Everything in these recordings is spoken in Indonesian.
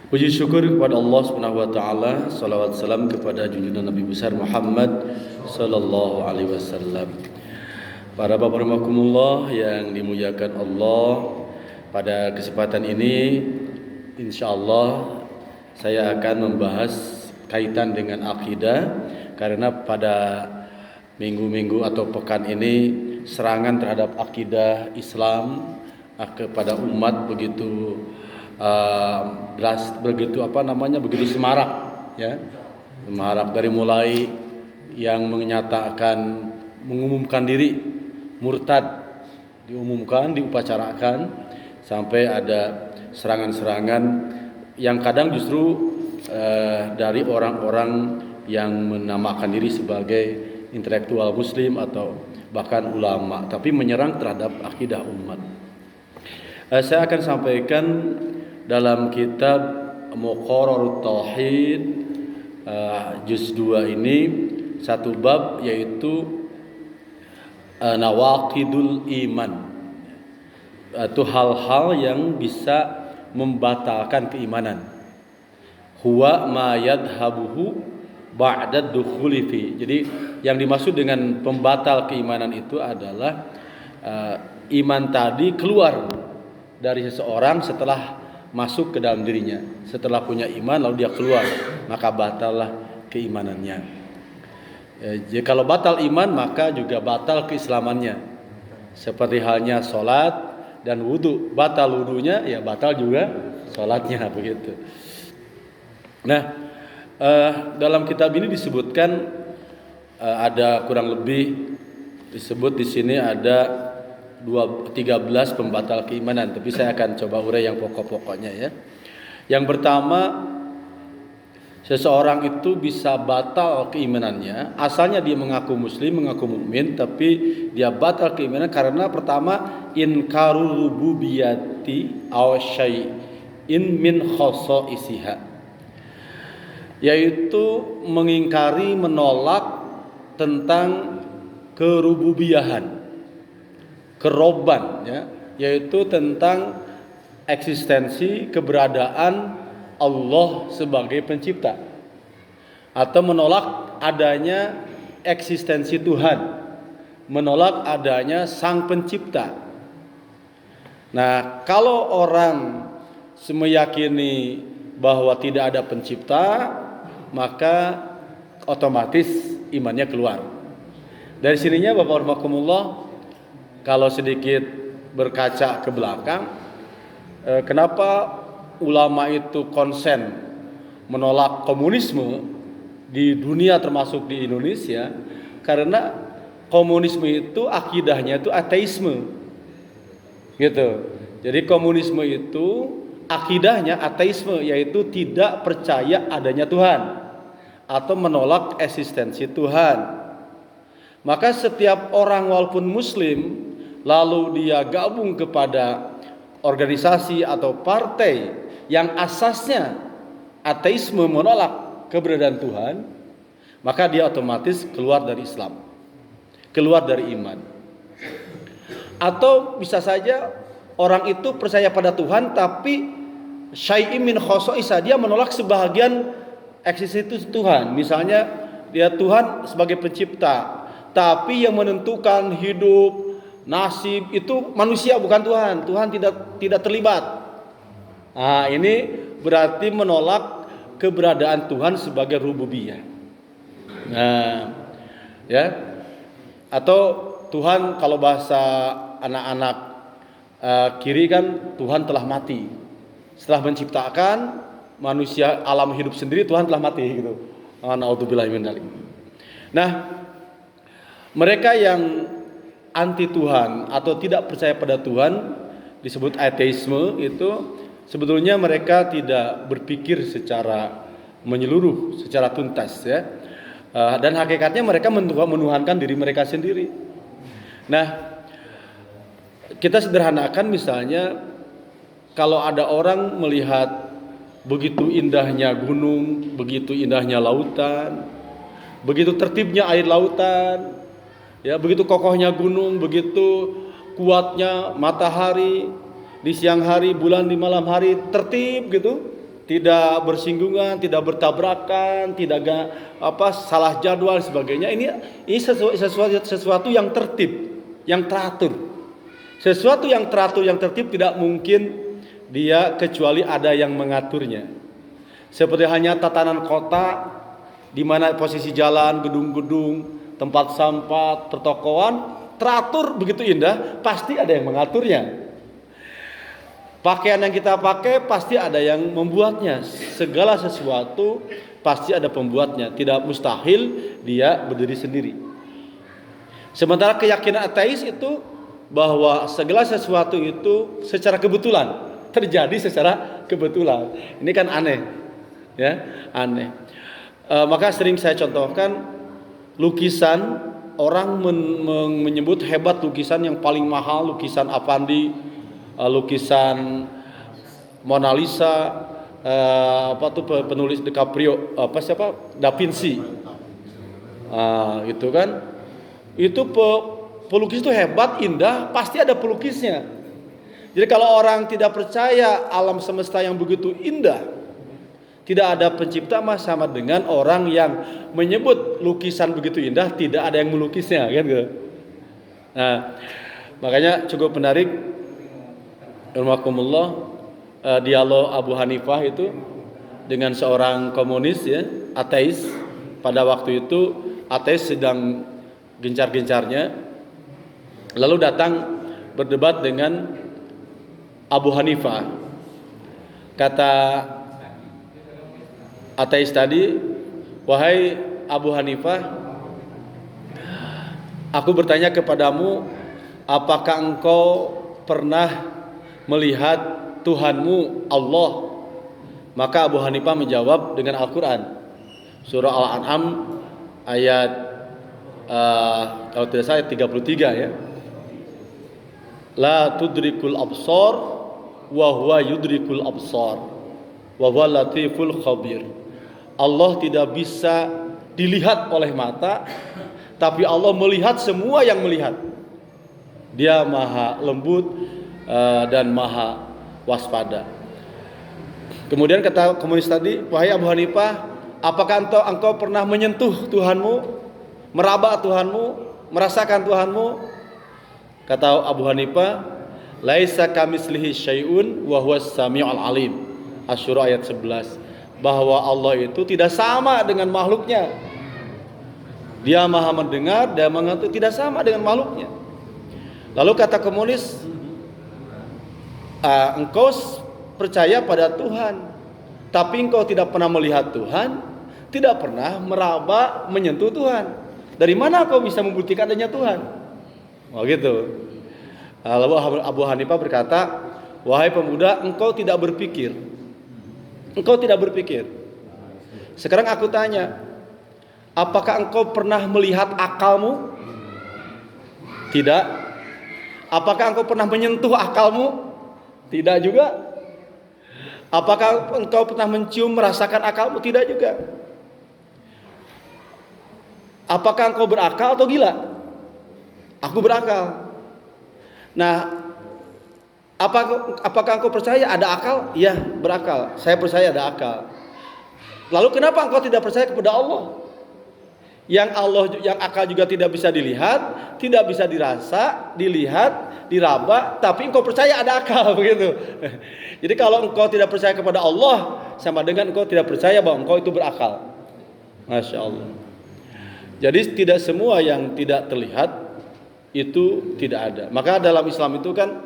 Puji syukur kepada Allah Subhanahu wa taala, salawat salam kepada junjungan Nabi besar Muhammad sallallahu alaihi wasallam. Para bapak rahimakumullah yang dimuliakan Allah, pada kesempatan ini insyaallah saya akan membahas kaitan dengan akidah, karena pada minggu-minggu atau pekan ini serangan terhadap akidah Islam kepada umat begitu begitu semarak, ya, semarak dari mulai yang mengumumkan diri murtad, diupacarakan, sampai ada serangan-serangan yang kadang justru dari orang-orang yang menamakan diri sebagai intelektual muslim atau bahkan ulama, tapi menyerang terhadap akidah umat. Saya akan sampaikan dalam kitab Muqarrarut Tauhid juz 2 ini satu bab, yaitu nawaqidul iman, itu hal-hal yang bisa membatalkan keimanan. Huwa ma yadhabuhu ba'da dukhuli fi. Jadi yang dimaksud dengan pembatal keimanan itu adalah iman tadi keluar dari seseorang setelah masuk ke dalam dirinya. Setelah punya iman lalu dia keluar, maka batallah keimanannya. Jadi kalau batal iman maka juga batal keislamannya. Seperti halnya sholat dan wudu, batal wudunya ya batal juga sholatnya, begitu. Nah, dalam kitab ini disebutkan ada kurang lebih disebut di sini ada 13 pembatal keimanan, tapi saya akan coba urai yang pokok-pokoknya, ya. Yang pertama, seseorang itu bisa batal keimanannya, asalnya dia mengaku muslim, mengaku mukmin, tapi dia batal keimanan karena pertama inkarul rububiyyati aw syai'in min khasa'isiha, yaitu mengingkari, menolak tentang kerububiyahan, keroban, ya, yaitu tentang eksistensi, keberadaan Allah sebagai pencipta, atau menolak adanya eksistensi Tuhan, menolak adanya sang pencipta. Nah, kalau orang meyakini bahwa tidak ada pencipta, maka otomatis imannya keluar. Dari sininya Bapak rahimakumullah, kalau sedikit berkaca ke belakang, kenapa ulama itu konsen menolak komunisme di dunia termasuk di Indonesia? Karena komunisme itu akidahnya itu ateisme, gitu. Jadi komunisme itu akidahnya ateisme, yaitu tidak percaya adanya Tuhan atau menolak eksistensi Tuhan. Maka setiap orang walaupun muslim lalu dia gabung kepada organisasi atau partai yang asasnya ateisme, menolak keberadaan Tuhan, maka dia otomatis keluar dari Islam, keluar dari iman. Atau bisa saja orang itu percaya pada Tuhan tapi syai'in min khasa'isa, dia menolak sebahagian eksistensi Tuhan. Misalnya dia Tuhan sebagai pencipta, tapi yang menentukan hidup, nasib itu manusia, bukan Tuhan. Tuhan tidak terlibat. Nah, ini berarti menolak keberadaan Tuhan sebagai rububiyah. Nah, ya. Atau Tuhan, kalau bahasa anak-anak kiri kan, Tuhan telah mati. Setelah menciptakan manusia, alam hidup sendiri, Tuhan telah mati, gitu. Na'udzubillahi min dzalik. Nah, mereka yang anti Tuhan atau tidak percaya pada Tuhan, disebut ateisme, itu sebetulnya mereka tidak berpikir secara menyeluruh, secara tuntas, ya. Dan hakikatnya mereka menuhankan diri mereka sendiri. Nah, kita sederhanakan, misalnya kalau ada orang melihat begitu indahnya gunung, begitu indahnya lautan, begitu tertibnya air lautan, ya, begitu kokohnya gunung, begitu kuatnya matahari di siang hari, bulan di malam hari, tertib gitu. tidak bersinggungan, tidak bertabrakan, salah jadwal dan sebagainya. Ini sesuatu yang tertib, yang teratur. Sesuatu yang teratur, yang tertib tidak mungkin dia kecuali ada yang mengaturnya. Seperti hanya tatanan kota, di mana posisi jalan, gedung-gedung, tempat sampah, pertokoan teratur begitu indah, pasti ada yang mengaturnya. Pakaian yang kita pakai pasti ada yang membuatnya. Segala sesuatu pasti ada pembuatnya. Tidak mustahil dia berdiri sendiri. Sementara keyakinan ateis itu bahwa segala sesuatu itu secara kebetulan, terjadi secara kebetulan. Ini kan aneh, ya, aneh. Maka sering saya contohkan lukisan, orang menyebut hebat lukisan yang paling mahal, lukisan Avandi, lukisan Mona Lisa, penulis DiCaprio, Da Vinci, gitu kan? Itu pelukis itu hebat, indah, pasti ada pelukisnya. Jadi kalau orang tidak percaya alam semesta yang begitu indah, tidak ada pencipta, sama dengan orang yang menyebut lukisan begitu indah, tidak ada yang melukisnya, kan gitu. Nah, makanya cukup menarik, Alhamdulillah, dialog Abu Hanifah itu dengan seorang komunis, ya, ateis. Pada waktu itu ateis sedang gencar-gencarnya, lalu datang berdebat dengan Abu Hanifah. Kata ateis tadi, "Wahai Abu Hanifah, aku bertanya kepadamu, apakah engkau pernah melihat Tuhanmu Allah?" Maka Abu Hanifah menjawab dengan Al-Quran, surah Al-An'am ayat kalau tidak salah 33, ya. La tudrikul absar wa huwa yudrikul absar wa huwa latiful khabir. Allah tidak bisa dilihat oleh mata, tapi Allah melihat semua yang melihat. Dia maha lembut dan maha waspada. Kemudian kata komunis tadi, "Wahai Abu Hanifah, apakah engkau pernah menyentuh Tuhanmu, meraba Tuhanmu, merasakan Tuhanmu?" Kata Abu Hanifah, "Laisa kamitslihi syai'un wa huwas samiul alim." Asy-Syura ayat 11. Bahwa Allah itu tidak sama dengan makhluknya. Dia maha mendengar, dia mengatur, tidak sama dengan makhluknya. Lalu kata komunis, engkau percaya pada Tuhan, tapi engkau tidak pernah melihat Tuhan, tidak pernah meraba, menyentuh Tuhan. Dari mana kau bisa membuktikan adanya Tuhan? Oh gitu. Lalu Abu Hanifah berkata, "Wahai pemuda, engkau tidak berpikir. Engkau tidak berpikir. Sekarang aku tanya, apakah engkau pernah melihat akalmu? Tidak. Apakah engkau pernah menyentuh akalmu? Tidak juga. Apakah engkau pernah mencium, merasakan akalmu? Tidak juga. Apakah engkau berakal atau gila? Aku berakal. Nah, apakah engkau percaya ada akal? Iya, berakal. Saya percaya ada akal. Lalu kenapa engkau tidak percaya kepada Allah? Yang akal juga tidak bisa dilihat, tidak bisa dirasa, dilihat, diraba, tapi engkau percaya ada akal, begitu. Jadi kalau engkau tidak percaya kepada Allah, sama dengan engkau tidak percaya bahwa engkau itu berakal. Masya Allah. Jadi tidak semua yang tidak terlihat itu tidak ada. Maka dalam Islam itu kan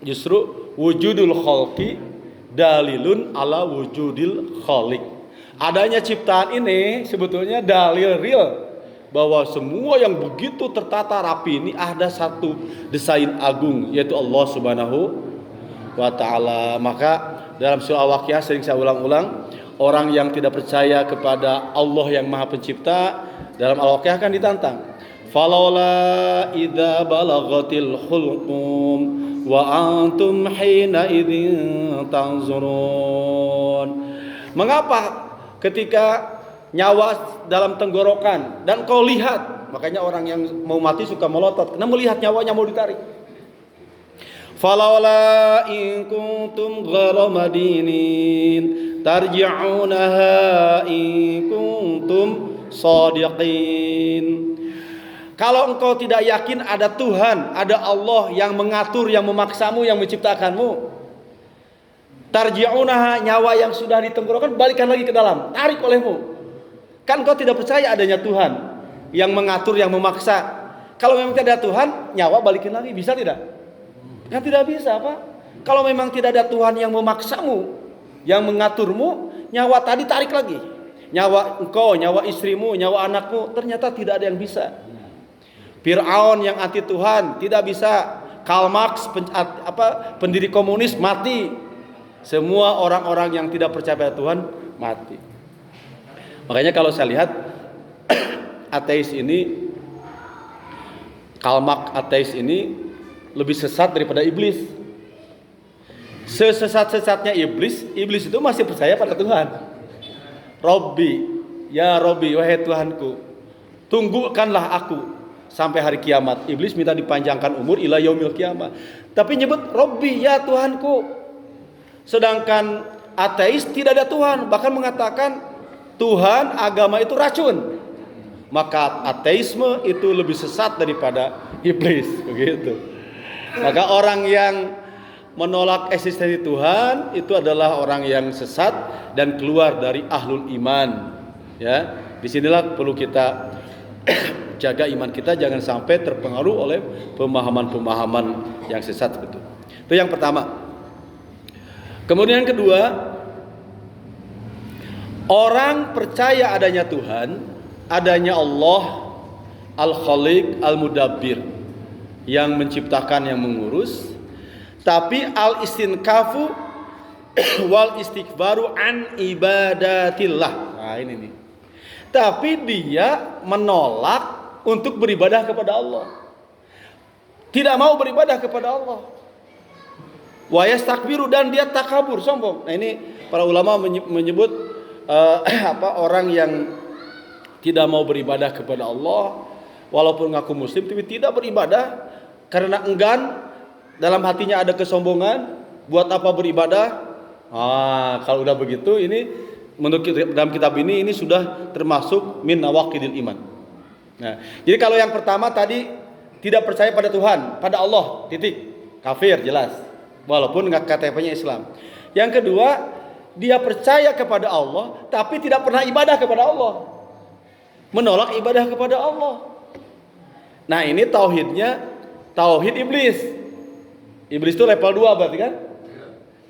justru wujudul khalqi dalilun ala wujudil khaliq. Adanya ciptaan ini sebetulnya dalil real bahwa semua yang begitu tertata rapi ini ada satu desain agung, yaitu Allah Subhanahu wa ta'ala. Maka dalam surah Al-Waqiah sering saya ulang-ulang, orang yang tidak percaya kepada Allah yang Maha Pencipta dalam Al-Waqiah akan ditantang. Falaula idza balagatil hulqum wa antum hina idzin tanzurun. Mengapa ketika nyawa dalam tenggorokan dan kau lihat, makanya orang yang mau mati suka melotot karena melihat nyawanya mau ditarik. Falaula in kuntum ghara madinin tarji'unaha in kuntum shadiqin. Kalau engkau tidak yakin ada Tuhan, ada Allah yang mengatur, yang memaksamu, yang menciptakanmu, tarji'unaha, nyawa yang sudah di tenggorokan balikan lagi ke dalam, tarik olehmu. Kan kau tidak percaya adanya Tuhan yang mengatur, yang memaksa. Kalau memang tidak ada Tuhan, nyawa balikin lagi, bisa tidak? Kan tidak bisa, Pak. Kalau memang tidak ada Tuhan yang memaksamu, yang mengaturmu, nyawa tadi tarik lagi. Nyawa engkau, nyawa istrimu, nyawa anakmu, ternyata tidak ada yang bisa. Fir'aun yang anti Tuhan tidak bisa. Karl Marx pendiri komunis mati. Semua orang-orang yang tidak percaya pada Tuhan mati. Makanya kalau saya lihat ateis ini, Karl Marx ateis ini lebih sesat daripada iblis. Sesesat-sesatnya iblis itu masih percaya pada Tuhan. Robbi, ya Robbi, wahai Tuhanku, tunggukanlah aku sampai hari kiamat. Iblis minta dipanjangkan umur ila yaumil kiamat. Tapi nyebut Robbi, ya Tuhanku. Sedangkan ateis tidak ada Tuhan, bahkan mengatakan Tuhan, agama itu racun. Maka ateisme itu lebih sesat daripada iblis, begitu. Maka orang yang menolak eksistensi Tuhan itu adalah orang yang sesat dan keluar dari ahlul iman. Ya, disinilah perlu kita jaga iman kita, jangan sampai terpengaruh oleh pemahaman-pemahaman yang sesat itu. Itu yang pertama. Kemudian yang kedua, orang percaya adanya Tuhan, adanya Allah Al-Khaliq Al-Mudabbir, yang menciptakan, yang mengurus, tapi al-istinkafu wal istikbaru an ibadatillah. Nah ini nih. Tapi dia menolak untuk beribadah kepada Allah. Tidak mau beribadah kepada Allah. Wa yastakbiru, dan dia takabur, sombong. Nah ini para ulama menyebut orang yang tidak mau beribadah kepada Allah, walaupun ngaku muslim tapi tidak beribadah karena enggan, dalam hatinya ada kesombongan. Buat apa beribadah? Kalau udah begitu, ini menurut dalam kitab ini sudah termasuk min nawaqidil iman. Nah, jadi kalau yang pertama tadi tidak percaya pada Tuhan, pada Allah, titik, kafir jelas, walaupun nggak KTP-nya Islam. Yang kedua, dia percaya kepada Allah tapi tidak pernah ibadah kepada Allah, menolak ibadah kepada Allah. Nah ini tauhidnya tauhid iblis. Iblis itu level 2 berarti kan?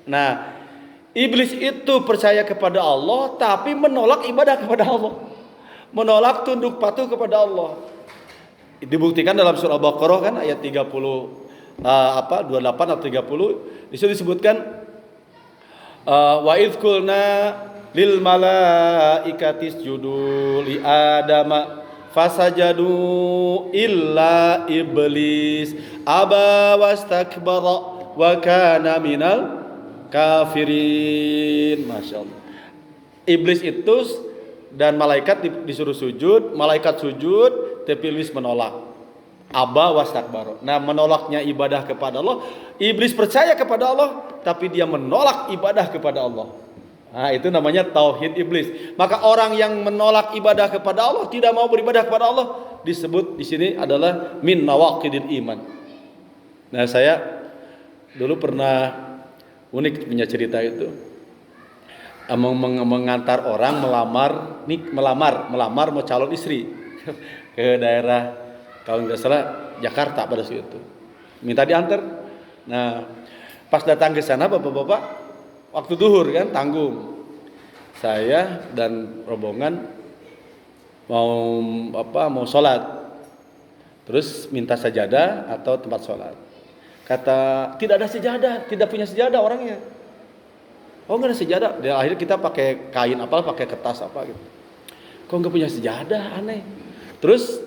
Nah, iblis itu percaya kepada Allah tapi menolak ibadah kepada Allah, menolak tunduk patuh kepada Allah. Dibuktikan dalam surah Al-Baqarah kan ayat 30 28 atau 30, disitu disebutkan wa idz qulna lil malaikati isjudu li adama fasajadu illa iblis aba wastakbara wa kana minal kafirin. Masya Allah. Iblis itu dan malaikat disuruh sujud, malaikat sujud, tapi iblis menolak. Aba wastakbara. Nah, menolaknya ibadah kepada Allah. Iblis percaya kepada Allah, tapi dia menolak ibadah kepada Allah. Nah, itu namanya tauhid iblis. Maka orang yang menolak ibadah kepada Allah, tidak mau beribadah kepada Allah, disebut di sini adalah min nawaqidil iman. Nah, saya dulu pernah unik punya cerita itu. Mengantar orang melamar mau calon istri ke daerah, kalau nggak salah Jakarta pada saat itu. Minta diantar. Nah, pas datang ke sana bapak-bapak, waktu duhur kan tanggung, saya dan rombongan mau sholat, terus minta sajadah atau tempat sholat. Kata tidak ada sejadah, tidak punya sejadah orangnya. Oh nggak ada sejadah. Dan akhirnya kita pakai kain pakai kertas gitu. Kok nggak punya sejadah, aneh. Terus